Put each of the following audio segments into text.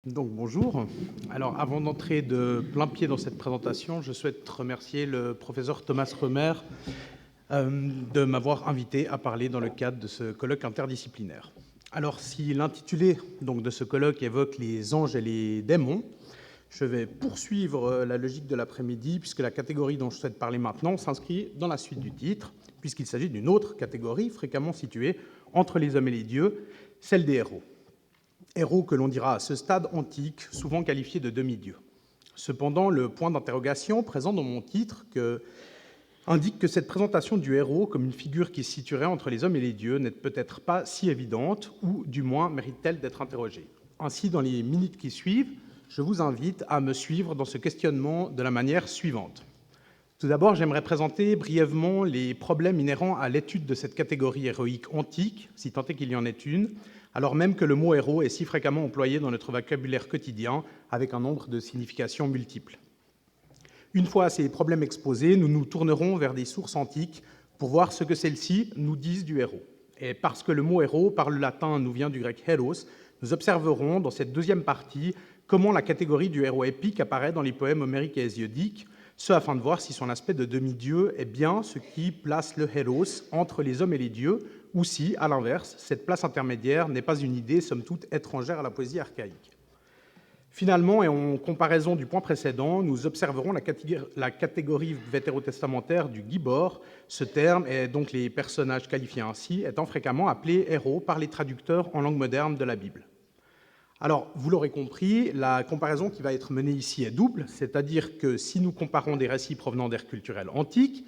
Donc bonjour. Alors avant d'entrer de plein pied dans cette présentation, je souhaite remercier le professeur Thomas Römer de m'avoir invité à parler dans le cadre de ce colloque interdisciplinaire. Alors si l'intitulé donc de ce colloque évoque les anges et les démons, je vais poursuivre la logique de l'après-midi puisque la catégorie dont je souhaite parler maintenant s'inscrit dans la suite du titre, puisqu'il s'agit d'une autre catégorie fréquemment située entre les hommes et les dieux, celle des héros. Héros que l'on dira à ce stade antique, souvent qualifiés de demi-dieux. Cependant, le point d'interrogation présent dans mon titre indique que cette présentation du héros comme une figure qui se situerait entre les hommes et les dieux n'est peut-être pas si évidente, ou du moins mérite-t-elle d'être interrogée. Ainsi, dans les minutes qui suivent, je vous invite à me suivre dans ce questionnement de la manière suivante. Tout d'abord, j'aimerais présenter brièvement les problèmes inhérents à l'étude de cette catégorie héroïque antique, si tant est qu'il y en ait une, alors même que le mot héros est si fréquemment employé dans notre vocabulaire quotidien, avec un nombre de significations multiples. Une fois ces problèmes exposés, nous nous tournerons vers des sources antiques pour voir ce que celles-ci nous disent du héros. Et parce que le mot héros, par le latin, nous vient du grec héros, nous observerons dans cette deuxième partie comment la catégorie du héros épique apparaît dans les poèmes homériques et hésiodiques, ce afin de voir si son aspect de demi-dieu est bien ce qui place le héros entre les hommes et les dieux, ou si, à l'inverse, cette place intermédiaire n'est pas une idée, somme toute, étrangère à la poésie archaïque. Finalement, et en comparaison du point précédent, nous observerons la catégorie vétérotestamentaire du Gibor. Ce terme, et donc les personnages qualifiés ainsi, étant fréquemment appelés héros par les traducteurs en langue moderne de la Bible. Alors, vous l'aurez compris, la comparaison qui va être menée ici est double, c'est-à-dire que si nous comparons des récits provenant d'ères culturelles antiques,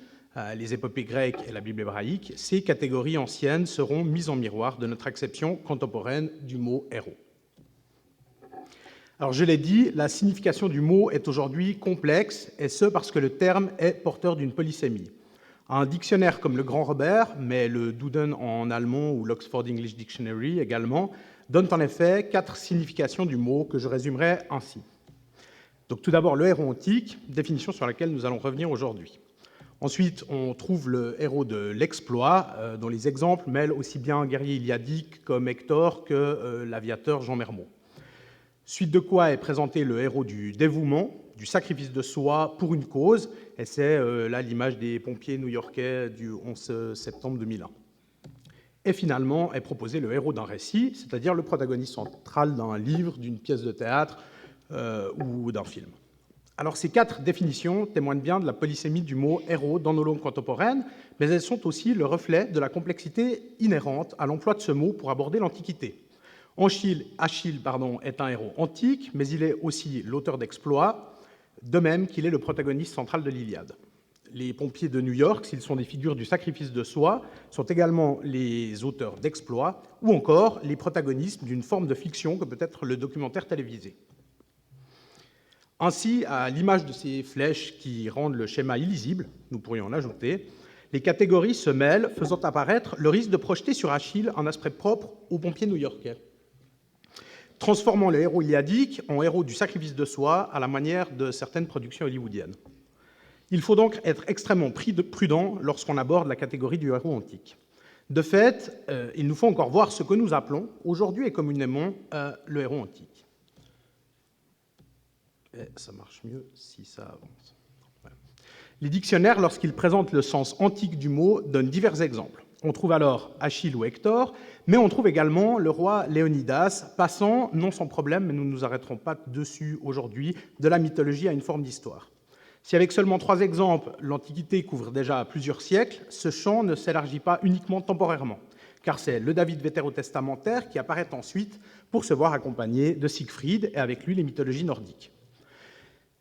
les épopées grecques et la Bible hébraïque, ces catégories anciennes seront mises en miroir de notre acception contemporaine du mot héros. Alors, je l'ai dit, la signification du mot est aujourd'hui complexe, et ce parce que le terme est porteur d'une polysémie. Un dictionnaire comme le Grand Robert, mais le Duden en allemand ou l'Oxford English Dictionary également, donnent en effet 4 significations du mot que je résumerai ainsi. Donc, tout d'abord, le héros antique, définition sur laquelle nous allons revenir aujourd'hui. Ensuite, on trouve le héros de l'exploit, dont les exemples mêlent aussi bien un guerrier iliadique comme Hector que l'aviateur Jean Mermont. Suite de quoi est présenté le héros du dévouement, du sacrifice de soi pour une cause, et c'est là l'image des pompiers new-yorkais du 11 septembre 2001. Et finalement est proposé le héros d'un récit, c'est-à-dire le protagoniste central d'un livre, d'une pièce de théâtre ou d'un film. Alors ces 4 définitions témoignent bien de la polysémie du mot héros dans nos langues contemporaines, mais elles sont aussi le reflet de la complexité inhérente à l'emploi de ce mot pour aborder l'Antiquité. Achille est un héros antique, mais il est aussi l'auteur d'exploits, de même qu'il est le protagoniste central de l'Iliade. Les pompiers de New York, s'ils sont des figures du sacrifice de soi, sont également les auteurs d'exploits, ou encore les protagonistes d'une forme de fiction que peut être le documentaire télévisé. Ainsi, à l'image de ces flèches qui rendent le schéma illisible, nous pourrions en ajouter, les catégories se mêlent, faisant apparaître le risque de projeter sur Achille un aspect propre aux pompiers new-yorkais, transformant le héros iliadique en héros du sacrifice de soi à la manière de certaines productions hollywoodiennes. Il faut donc être extrêmement prudent lorsqu'on aborde la catégorie du héros antique. De fait, il nous faut encore voir ce que nous appelons aujourd'hui et communément le héros antique. Et ça marche mieux si ça avance. Voilà. Les dictionnaires, lorsqu'ils présentent le sens antique du mot, donnent divers exemples. On trouve alors Achille ou Hector, mais on trouve également le roi Léonidas, passant, non sans problème, mais nous ne nous arrêterons pas dessus aujourd'hui, de la mythologie à une forme d'histoire. Si avec seulement 3 exemples, l'Antiquité couvre déjà plusieurs siècles, ce champ ne s'élargit pas uniquement temporairement, car c'est le David vétérotestamentaire qui apparaît ensuite pour se voir accompagné de Siegfried et avec lui les mythologies nordiques.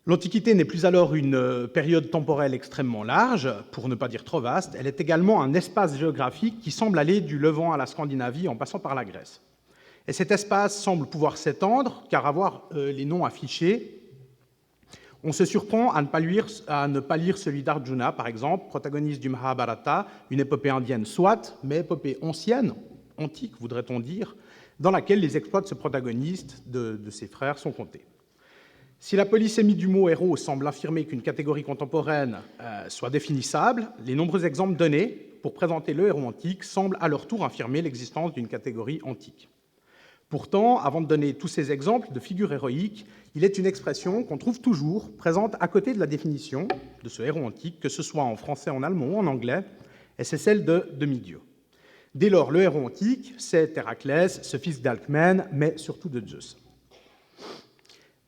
L'Antiquité n'est plus alors une période temporelle extrêmement large, pour ne pas dire trop vaste, elle est également un espace géographique qui semble aller du Levant à la Scandinavie en passant par la Grèce. Et cet espace semble pouvoir s'étendre, car à voir les noms affichés, on se surprend à ne pas lire celui d'Arjuna, par exemple, protagoniste du Mahabharata, une épopée indienne soit, mais épopée ancienne, antique voudrait-on dire, dans laquelle les exploits de ce protagoniste, de ses frères, sont comptés. Si la polysémie du mot héros semble affirmer qu'une catégorie contemporaine soit définissable, les nombreux exemples donnés pour présenter le héros antique semblent à leur tour affirmer l'existence d'une catégorie antique. Pourtant, avant de donner tous ces exemples de figures héroïques, il est une expression qu'on trouve toujours présente à côté de la définition de ce héros antique, que ce soit en français, en allemand ou en anglais, et c'est celle de demi-dieu. Dès lors, le héros antique, c'est Héraclès, ce fils d'Alcmène, mais surtout de Zeus.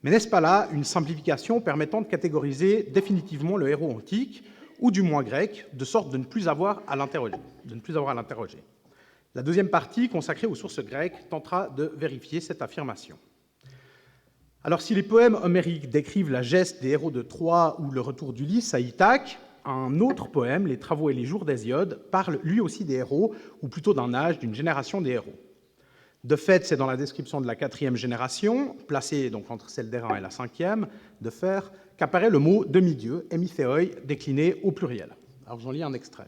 Mais n'est-ce pas là une simplification permettant de catégoriser définitivement le héros antique, ou du moins grec, de sorte de ne plus avoir à l'interroger. La deuxième partie, consacrée aux sources grecques, tentera de vérifier cette affirmation. Alors, si les poèmes homériques décrivent la geste des héros de Troie ou le retour d'Ulysse à Ithaque, un autre poème, Les Travaux et les Jours d'Hésiode, parle lui aussi des héros, ou plutôt d'un âge, d'une génération des héros. De fait, c'est dans la description de la 4e génération, placée donc entre celle d'Hérin et la 5e, de Fer, qu'apparaît le mot demi-dieu, hémithéoi, décliné au pluriel. Alors j'en lis un extrait.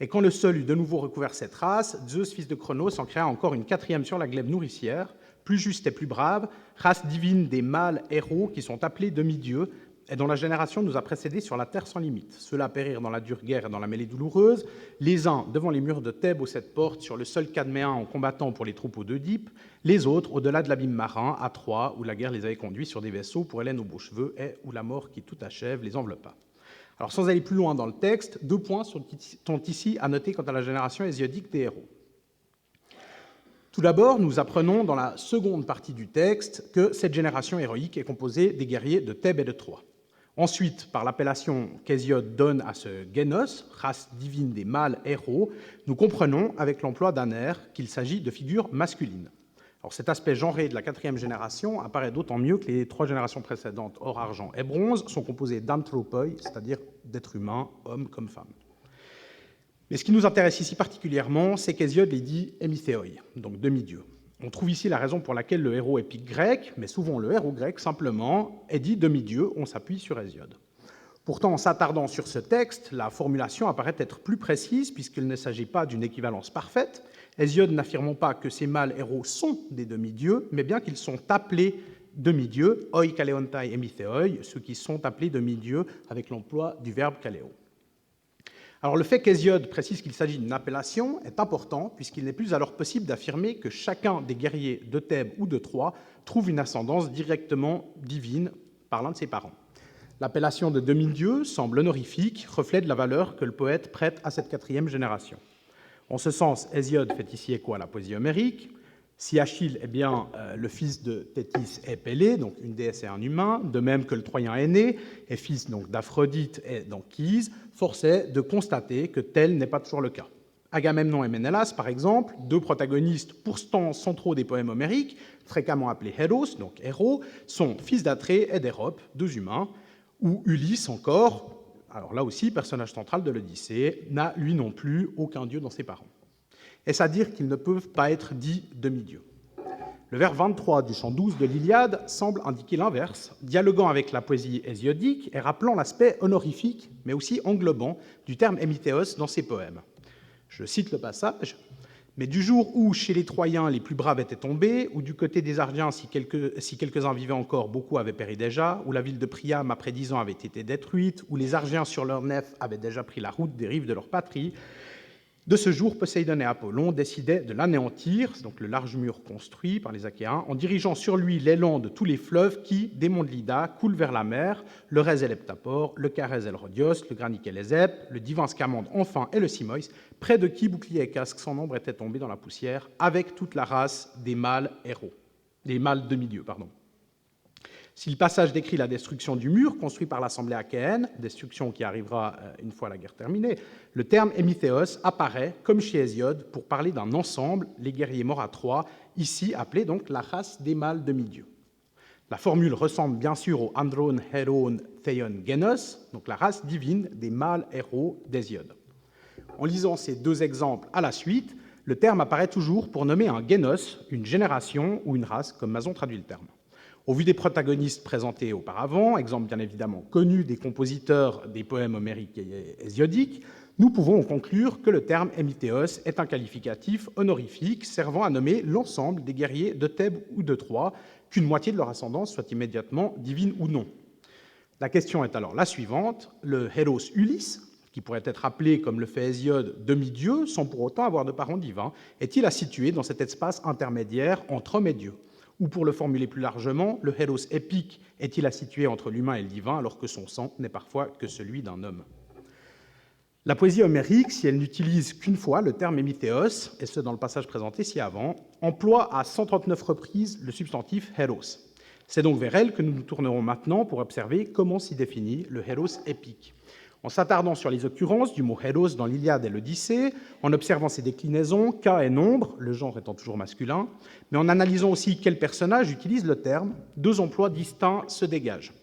Et quand le sol eut de nouveau recouvert cette race, Zeus, fils de Cronos, en créa encore une 4e sur la glèbe nourricière, plus juste et plus brave, race divine des mâles héros qui sont appelés demi-dieux, et dont la génération nous a précédés sur la terre sans limite. Ceux-là périrent dans la dure guerre et dans la mêlée douloureuse, les uns devant les murs de Thèbes aux 7 portes, sur le sol cadméen en combattant pour les troupes d'Oedipe, les autres au-delà de l'abîme marin, à Troie, où la guerre les avait conduits sur des vaisseaux pour Hélène aux beaux cheveux, et où la mort qui tout achève les enveloppa. Alors sans aller plus loin dans le texte, 2 points sont ici à noter quant à la génération hésiodique des héros. Tout d'abord, nous apprenons dans la seconde partie du texte que cette génération héroïque est composée des guerriers de Thèbes et de Troie. Ensuite, par l'appellation qu'Hésiode donne à ce génos, race divine des mâles héros, nous comprenons, avec l'emploi d'un air, qu'il s'agit de figures masculines. Alors, cet aspect genré de la 4e génération apparaît d'autant mieux que les 3 générations précédentes, or, argent et bronze, sont composées d'anthropoi, c'est-à-dire d'êtres humains, hommes comme femmes. Mais ce qui nous intéresse ici particulièrement, c'est qu'Hésiode les dit hémithéoi, donc demi-dieu. On trouve ici la raison pour laquelle le héros épique grec, mais souvent le héros grec simplement, est dit demi-dieu, on s'appuie sur Hésiode. Pourtant, en s'attardant sur ce texte, la formulation apparaît être plus précise puisqu'il ne s'agit pas d'une équivalence parfaite, Hésiode n'affirmant pas que ces mâles héros sont des demi-dieux, mais bien qu'ils sont appelés demi-dieux, oi kaleontai hémithéoi, ceux qui sont appelés demi-dieux avec l'emploi du verbe kaleo. Alors le fait qu'Hésiode précise qu'il s'agit d'une appellation est important, puisqu'il n'est plus alors possible d'affirmer que chacun des guerriers de Thèbes ou de Troie trouve une ascendance directement divine par l'un de ses parents. L'appellation de demi-dieu semble honorifique, reflet de la valeur que le poète prête à cette 4e génération. En ce sens, Hésiode fait ici écho à la poésie homérique. Si Achille est bien le fils de Thétis et Pélée, donc une déesse et un humain, de même que le Troyen aîné est fils donc d'Aphrodite et d'Anchise, force est de constater que tel n'est pas toujours le cas. Agamemnon et Ménélas, par exemple, 2 protagonistes pourtant centraux des poèmes homériques, fréquemment appelés héros, donc héros, sont fils d'Atrée et d'Hérope, 2 humains, ou Ulysse encore, alors là aussi personnage central de l'Odyssée, n'a lui non plus aucun dieu dans ses parents. Est-ce à dire qu'ils ne peuvent pas être dits demi-dieux? Le vers 23 du chant 12 de l'Iliade semble indiquer l'inverse, dialoguant avec la poésie hésiodique et rappelant l'aspect honorifique, mais aussi englobant, du terme hémithéos dans ses poèmes. Je cite le passage. « Mais du jour où, chez les Troyens, les plus braves étaient tombés, ou du côté des Argiens, si quelques-uns vivaient encore, beaucoup avaient péri déjà, où la ville de Priam, après 10 ans, avait été détruite, où les Argiens, sur leur nef, avaient déjà pris la route des rives de leur patrie, de ce jour, Poséidon et Apollon décidaient de l'anéantir, donc le large mur construit par les Achéens, en dirigeant sur lui l'élan de tous les fleuves qui, des monts de l'Ida, coulent vers la mer, le Rès et l'Heptapore, le Carès et le Rhodios, le Granique et les Zèpes, le divin Scamandre enfin et le Simoïs, près de qui bouclier et casque sans nombre étaient tombés dans la poussière, avec toute la race des mâles héros, des mâles demi-dieux, pardon. Si le passage décrit la destruction du mur construit par l'assemblée achéenne, destruction qui arrivera une fois la guerre terminée, le terme hémithéos apparaît, comme chez Hésiode, pour parler d'un ensemble, les guerriers morts à Troie, ici appelés donc la race des mâles demi-dieux. La formule ressemble bien sûr au andron, héron, theion, génos, donc la race divine des mâles héros d'Hésiode. En lisant ces 2 exemples à la suite, le terme apparaît toujours pour nommer un génos, une génération ou une race, comme Mason traduit le terme. Au vu des protagonistes présentés auparavant, exemple bien évidemment connu des compositeurs des poèmes homériques et hésiodiques, nous pouvons en conclure que le terme hémithéos est un qualificatif honorifique servant à nommer l'ensemble des guerriers de Thèbes ou de Troie, qu'une moitié de leur ascendance soit immédiatement divine ou non. La question est alors la suivante. Le héros Ulysse, qui pourrait être appelé, comme le fait Hésiode, demi-dieu, sans pour autant avoir de parents divins, est-il à situer dans cet espace intermédiaire entre homme et Dieu? Ou pour le formuler plus largement, le héros épique est-il à situer entre l'humain et le divin, alors que son sang n'est parfois que celui d'un homme? La poésie homérique, si elle n'utilise qu'une fois le terme hémithéos, et ce dans le passage présenté ci-avant, emploie à 139 reprises le substantif héros. C'est donc vers elle que nous nous tournerons maintenant pour observer comment s'y définit le héros épique. En s'attardant sur les occurrences du mot héros dans l'Iliade et l'Odyssée, en observant ses déclinaisons, cas et nombre, le genre étant toujours masculin, mais en analysant aussi quel personnage utilise le terme, deux emplois distincts se dégagent.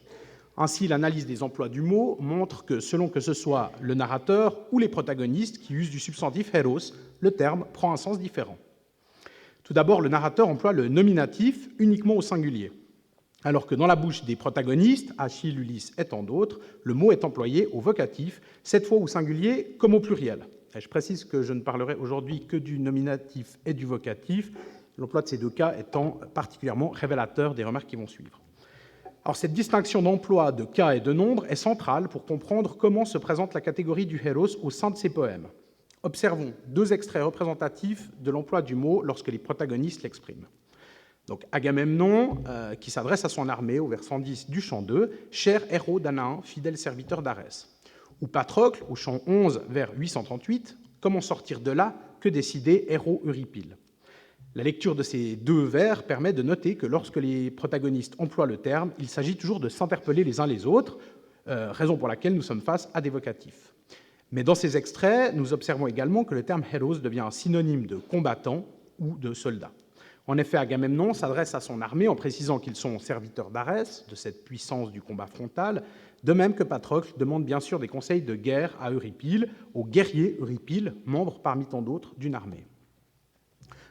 Ainsi, l'analyse des emplois du mot montre que, selon que ce soit le narrateur ou les protagonistes qui usent du substantif héros, le terme prend un sens différent. Tout d'abord, le narrateur emploie le nominatif uniquement au singulier, alors que dans la bouche des protagonistes, Achille, Ulysse et tant d'autres, le mot est employé au vocatif, cette fois au singulier comme au pluriel. Et je précise que je ne parlerai aujourd'hui que du nominatif et du vocatif, l'emploi de ces deux cas étant particulièrement révélateur des remarques qui vont suivre. Alors, cette distinction d'emploi de cas et de nombre est centrale pour comprendre comment se présente la catégorie du héros au sein de ces poèmes. Observons deux extraits représentatifs de l'emploi du mot lorsque les protagonistes l'expriment. Donc Agamemnon, qui s'adresse à son armée au vers 110 du chant 2, « Cher héros Danaen, fidèle serviteur d'Arès ». Ou Patrocle, au chant 11, vers 838, « Comment sortir de là, que décider, héros Euripyle ». La lecture de ces deux vers permet de noter que lorsque les protagonistes emploient le terme, il s'agit toujours de s'interpeller les uns les autres, raison pour laquelle nous sommes face à des vocatifs. Mais dans ces extraits, nous observons également que le terme « héros » devient un synonyme de combattant ou de soldat. En effet, Agamemnon s'adresse à son armée en précisant qu'ils sont serviteurs d'Arès, de cette puissance du combat frontal, de même que Patrocle demande bien sûr des conseils de guerre à Euripyle, au guerrier Euripyle, membre parmi tant d'autres d'une armée.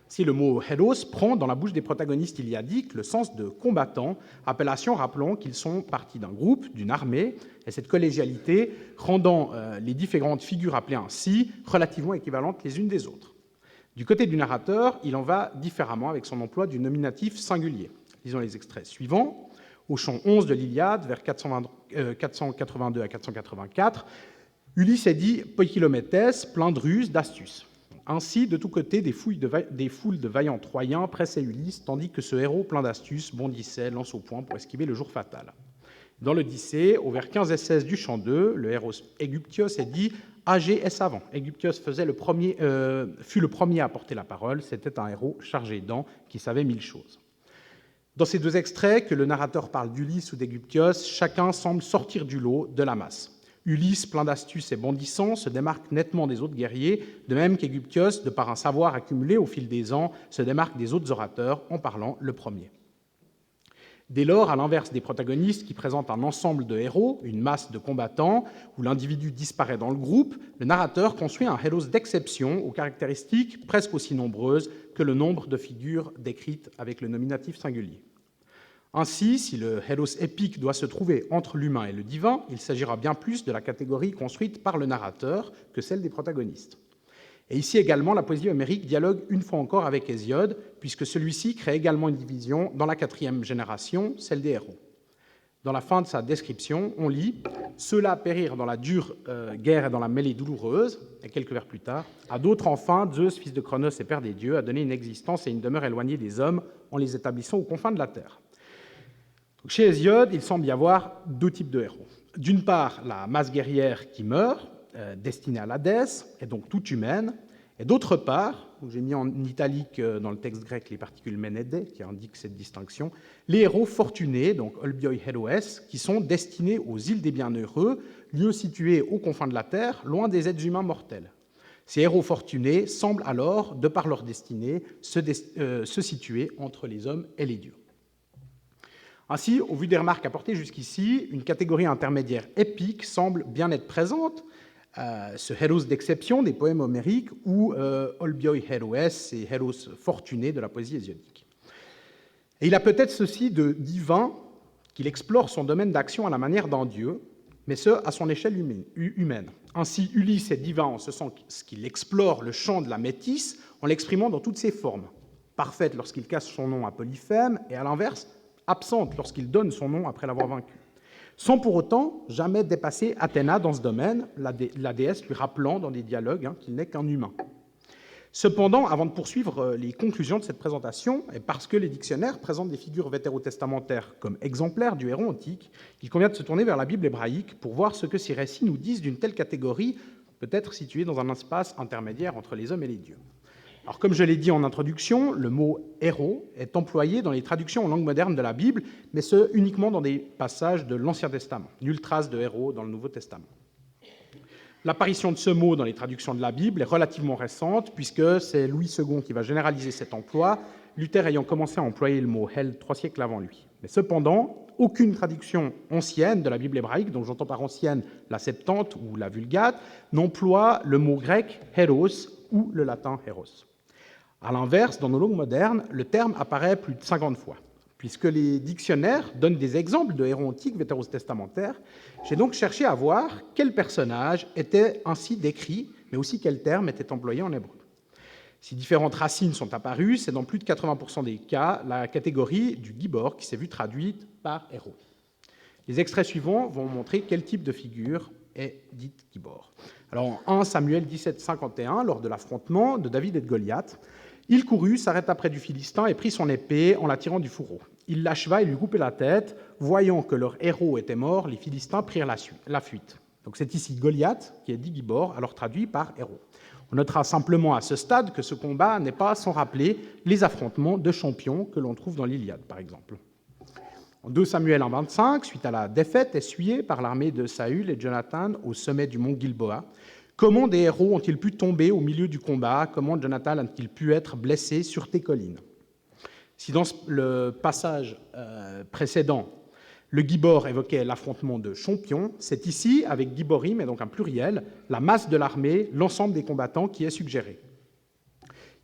Si le mot « héros » prend dans la bouche des protagonistes iliadiques le sens de combattant, appellation rappelant qu'ils sont partis d'un groupe, d'une armée, et cette collégialité rendant les différentes figures appelées ainsi relativement équivalentes les unes des autres. Du côté du narrateur, il en va différemment avec son emploi du nominatif singulier. Lisons les extraits suivants. Au chant 11 de l'Iliade, vers 482 à 484, Ulysse est dit « poikilométès, plein de ruses, d'astuces ». Ainsi, de tous côtés, des foules de vaillants Troyens pressaient Ulysse, tandis que ce héros plein d'astuces bondissait, lance au poing pour esquiver le jour fatal. Dans l'Odyssée, au vers 15 et 16 du chant 2, le héros Aegyptios est dit « âgé et savant ». Aegyptios fut le premier à porter la parole, c'était un héros chargé d'ans qui savait mille choses. Dans ces deux extraits, que le narrateur parle d'Ulysse ou d'Aegyptios, chacun semble sortir du lot de la masse. Ulysse, plein d'astuces et bondissant, se démarque nettement des autres guerriers, de même qu'Aegyptios, de par un savoir accumulé au fil des ans, se démarque des autres orateurs en parlant le premier. Dès lors, à l'inverse des protagonistes qui présentent un ensemble de héros, une masse de combattants, où l'individu disparaît dans le groupe, le narrateur construit un héros d'exception aux caractéristiques presque aussi nombreuses que le nombre de figures décrites avec le nominatif singulier. Ainsi, si le héros épique doit se trouver entre l'humain et le divin, il s'agira bien plus de la catégorie construite par le narrateur que celle des protagonistes. Et ici également, la poésie homérique dialogue une fois encore avec Hésiode, puisque celui-ci crée également une division dans la quatrième génération, celle des héros. Dans la fin de sa description, on lit « Ceux-là périrent dans la dure guerre et dans la mêlée douloureuse », et quelques vers plus tard, « À d'autres enfin, Zeus, fils de Cronos et père des dieux, a donné une existence et une demeure éloignée des hommes en les établissant aux confins de la terre. » Chez Hésiode, il semble y avoir deux types de héros. D'une part, la masse guerrière qui meurt, destinée à l'Hadès, et donc toute humaine, et d'autre part, j'ai mis en italique dans le texte grec les particules ménédé, qui indiquent cette distinction, les héros fortunés, donc olbioi héroès, qui sont destinés aux îles des bienheureux, lieux situés aux confins de la terre, loin des êtres humains mortels. Ces héros fortunés semblent alors, de par leur destinée, se situer entre les hommes et les dieux. Ainsi, au vu des remarques apportées jusqu'ici, une catégorie intermédiaire épique semble bien être présente, ce héros d'exception des poèmes homériques ou olbioi héroès, ces héros fortunés de la poésie hésiodique. Et il a peut-être ceci de divin qu'il explore son domaine d'action à la manière d'un dieu, mais ce, à son échelle humaine. Ainsi, Ulysse est divin en ce sens qu'il explore le champ de la métisse en l'exprimant dans toutes ses formes, parfaite lorsqu'il casse son nom à Polyphème, et à l'inverse, absente lorsqu'il donne son nom après l'avoir vaincu. sans pour autant jamais dépasser Athéna dans ce domaine, la déesse lui rappelant dans des dialogues qu'il n'est qu'un humain. Cependant, avant de poursuivre les conclusions de cette présentation, et parce que les dictionnaires présentent des figures vétérotestamentaires comme exemplaires du héros antique, il convient de se tourner vers la Bible hébraïque pour voir ce que ces récits nous disent d'une telle catégorie, peut-être située dans un espace intermédiaire entre les hommes et les dieux. Alors, comme je l'ai dit en introduction, le mot « héros » est employé dans les traductions en langue moderne de la Bible, mais ce uniquement dans des passages de l'Ancien Testament. Nulle trace de héros dans le Nouveau Testament. L'apparition de ce mot dans les traductions de la Bible est relativement récente, puisque c'est Louis II qui va généraliser cet emploi, Luther ayant commencé à employer le mot « hell » 3 siècles avant lui. Mais cependant, aucune traduction ancienne de la Bible hébraïque, donc j'entends par ancienne la Septante ou la Vulgate, n'emploie le mot grec « héros » ou le latin « héros ». À l'inverse, dans nos langues modernes, le terme apparaît plus de 50 fois. Puisque les dictionnaires donnent des exemples de héros antiques vétérotestamentaires, j'ai donc cherché à voir quel personnage était ainsi décrit, mais aussi quel terme était employé en hébreu. Si différentes racines sont apparues, c'est dans plus de 80% des cas la catégorie du gibor qui s'est vue traduite par héros. Les extraits suivants vont montrer quel type de figure est dite gibor. Alors, en 1 Samuel 17,51, lors de l'affrontement de David et de Goliath, il courut, s'arrêta près du Philistin et prit son épée en la tirant du fourreau. Il l'acheva et lui coupait la tête. Voyant que leur héros était mort, les Philistins prirent la fuite. Donc c'est ici Goliath qui est dit gibor, alors traduit par héros. On notera simplement à ce stade que ce combat n'est pas sans rappeler les affrontements de champions que l'on trouve dans l'Iliade, par exemple. En 2 Samuel 1,25, suite à la défaite essuyée par l'armée de Saül et Jonathan au sommet du mont Gilboa, comment des héros ont-ils pu tomber au milieu du combat? Comment Jonathan a-t-il pu être blessé sur tes collines? Si dans le passage précédent, le gibor évoquait l'affrontement de champions, c'est ici, avec giborim, et donc un pluriel, la masse de l'armée, l'ensemble des combattants qui est suggéré.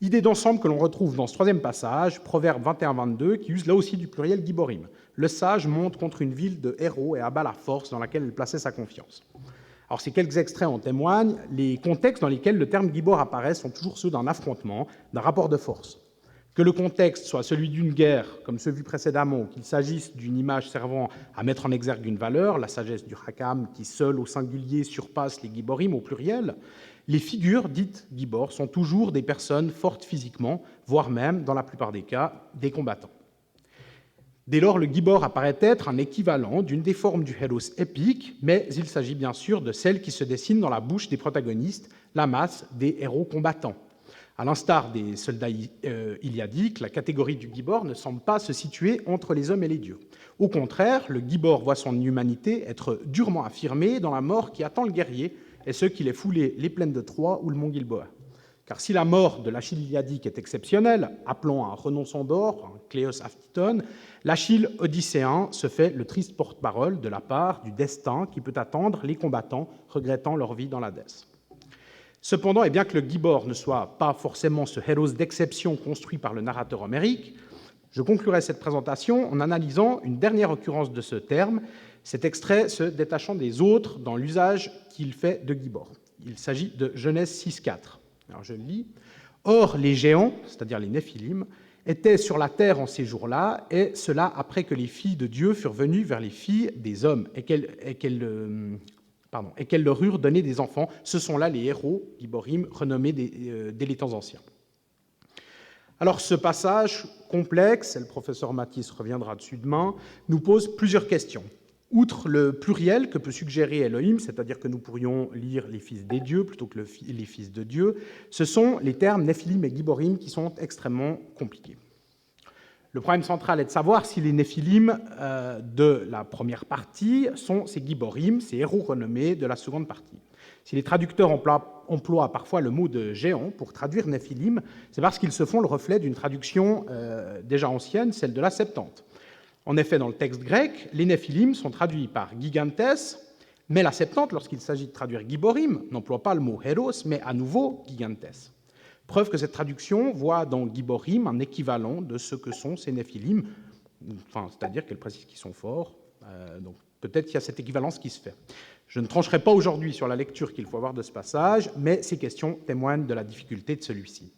Idée d'ensemble que l'on retrouve dans ce troisième passage, Proverbe 21-22, qui use là aussi du pluriel giborim. Le sage monte contre une ville de héros et abat la force dans laquelle il plaçait sa confiance. Alors, si quelques extraits en témoignent, les contextes dans lesquels le terme gibor apparaît sont toujours ceux d'un affrontement, d'un rapport de force. Que le contexte soit celui d'une guerre, comme celui précédemment, ou qu'il s'agisse d'une image servant à mettre en exergue une valeur, la sagesse du Hakam, qui seul au singulier surpasse les giborim au pluriel, les figures dites gibor sont toujours des personnes fortes physiquement, voire même, dans la plupart des cas, des combattants. Dès lors, le gibor apparaît être un équivalent d'une des formes du héros épique, mais il s'agit bien sûr de celle qui se dessine dans la bouche des protagonistes, la masse des héros combattants. À l'instar des soldats iliadiques, la catégorie du gibor ne semble pas se situer entre les hommes et les dieux. Au contraire, le gibor voit son humanité être durement affirmée dans la mort qui attend le guerrier et ceux qui les foulent les plaines de Troie ou le mont Gilboa. Car si la mort de l'Achille iliadique est exceptionnelle, appelant à un renonçant d'or, un Cléos Aphtitone, l'Achille odysséen se fait le triste porte-parole de la part du destin qui peut attendre les combattants regrettant leur vie dans l'Hadès. Cependant, et bien que le gibor ne soit pas forcément ce héros d'exception construit par le narrateur homérique, je conclurai cette présentation en analysant une dernière occurrence de ce terme, cet extrait se détachant des autres dans l'usage qu'il fait de gibor. Il s'agit de Genèse 6,4. Alors je le lis. « Or, les géants, c'est-à-dire les Néphilim, étaient sur la terre en ces jours-là, et cela après que les filles de Dieu furent venues vers les filles des hommes, et qu'elles leur eurent donné des enfants. Ce sont là les héros, giborim, renommés dès les temps anciens. » Alors ce passage complexe, et le professeur Matisse reviendra dessus demain, nous pose plusieurs questions. Outre le pluriel que peut suggérer Elohim, c'est-à-dire que nous pourrions lire les fils des dieux plutôt que les fils de Dieu, ce sont les termes Néphilim et Giborim qui sont extrêmement compliqués. Le problème central est de savoir si les Néphilim de la première partie sont ces Giborim, ces héros renommés de la seconde partie. Si les traducteurs emploient parfois le mot de géant pour traduire Néphilim, c'est parce qu'ils se font le reflet d'une traduction déjà ancienne, celle de la Septante. En effet, dans le texte grec, les Néphilim sont traduits par gigantes, mais la Septante, lorsqu'il s'agit de traduire giborim, n'emploie pas le mot héros, mais à nouveau gigantes. Preuve que cette traduction voit dans giborim un équivalent de ce que sont ces Néphilim, c'est-à-dire qu'elle précise qu'ils sont forts, donc peut-être qu'il y a cette équivalence qui se fait. Je ne trancherai pas aujourd'hui sur la lecture qu'il faut avoir de ce passage, mais ces questions témoignent de la difficulté de celui-ci.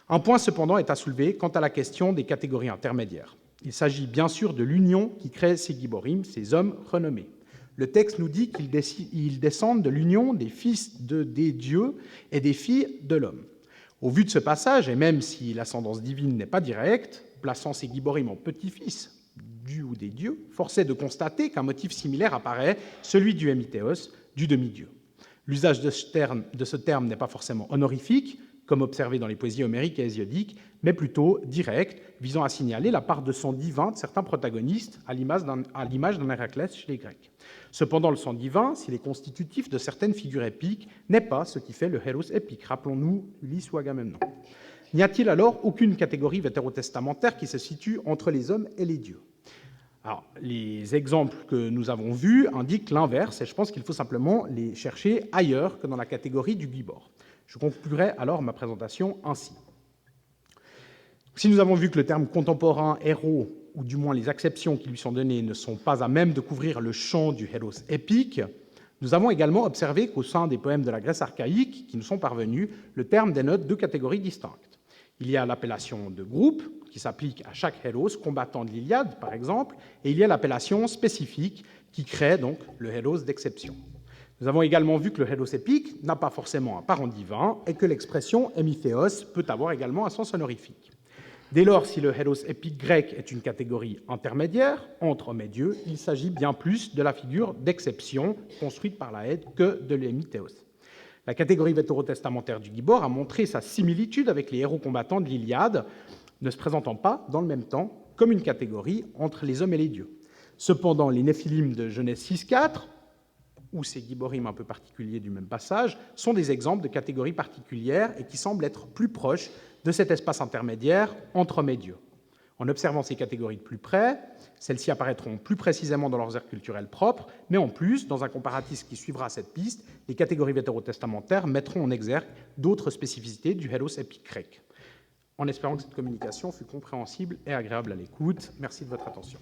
Un point cependant est à soulever quant à la question des catégories intermédiaires. Il s'agit bien sûr de l'union qui crée ces giborim, ces hommes renommés. Le texte nous dit qu'ils descendent de l'union des fils des dieux et des filles de l'homme. Au vu de ce passage, et même si l'ascendance divine n'est pas directe, plaçant ces Giborim en petits-fils du ou des dieux, force est de constater qu'un motif similaire apparaît, celui du hémithéos, du demi-dieu. L'usage de ce terme n'est pas forcément honorifique, comme observé dans les poésies homériques et hésiodiques, mais plutôt direct, visant à signaler la part de sang divin de certains protagonistes, à l'image d'un Héraclès chez les Grecs. Cependant, le sang divin, s'il est constitutif de certaines figures épiques, n'est pas ce qui fait le héros épique. Rappelons-nous Ulysse ou Agamemnon. N'y a-t-il alors aucune catégorie vétérotestamentaire qui se situe entre les hommes et les dieux ? Alors, les exemples que nous avons vus indiquent l'inverse, et je pense qu'il faut simplement les chercher ailleurs que dans la catégorie du Gibor. Je conclurai alors ma présentation ainsi. Si nous avons vu que le terme contemporain héros, ou du moins les acceptions qui lui sont données, ne sont pas à même de couvrir le champ du héros épique, nous avons également observé qu'au sein des poèmes de la Grèce archaïque qui nous sont parvenus, le terme dénote deux catégories distinctes. Il y a l'appellation de groupe, qui s'applique à chaque héros combattant de l'Iliade, par exemple, et il y a l'appellation spécifique, qui crée donc le héros d'exception. Nous avons également vu que le héros épique n'a pas forcément un parent divin et que l'expression hémithéos peut avoir également un sens honorifique. Dès lors, si le héros épique grec est une catégorie intermédiaire entre hommes et dieux, il s'agit bien plus de la figure d'exception construite par la Ède que de l'hémithéos. La catégorie vétérotestamentaire du Gibor a montré sa similitude avec les héros combattants de l'Iliade, ne se présentant pas, dans le même temps, comme une catégorie entre les hommes et les dieux. Cependant, les Néphilim de Genèse 6.4, ou ces Giborim un peu particuliers du même passage, sont des exemples de catégories particulières et qui semblent être plus proches de cet espace intermédiaire entre hommes et dieux. En observant ces catégories de plus près, celles-ci apparaîtront plus précisément dans leurs aires culturelles propres, mais en plus, dans un comparatif qui suivra cette piste, les catégories vétérotestamentaires mettront en exergue d'autres spécificités du héros épique grec. En espérant que cette communication fut compréhensible et agréable à l'écoute, merci de votre attention.